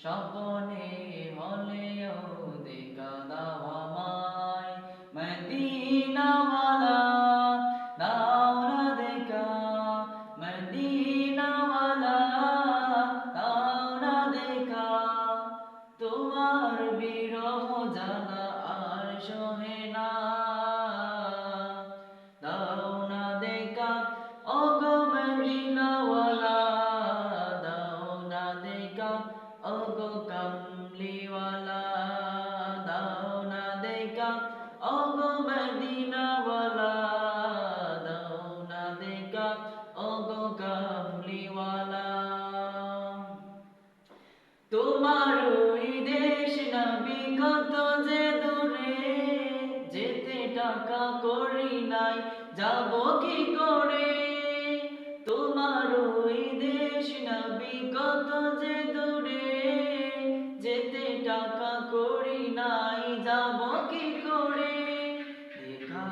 স্বপনে হলেও দেখা দাও আমায় মদিনাওয়ালা, দাও না দেখা মদিনাওয়ালা, দাও না দেখা। তোমার বিরহ জ্বালা আর সহে না, দাও না দেখা ওগো মদিনাওয়ালা, দাও না দেখা ওগো কামলিওয়ালা, দাও না দেখা ওগো মদিনাওয়ালা, দাও না দেখা ওগো কামলিওয়ালা। তোমার ওই দেশ নবী কত যে দূরে, যেতে টাকা করি নাই যাব কি করে। তোমার ওই দেশ নবী কত যে দূরে, যেতে টাকা করি নাই যাব কি করে। দেখা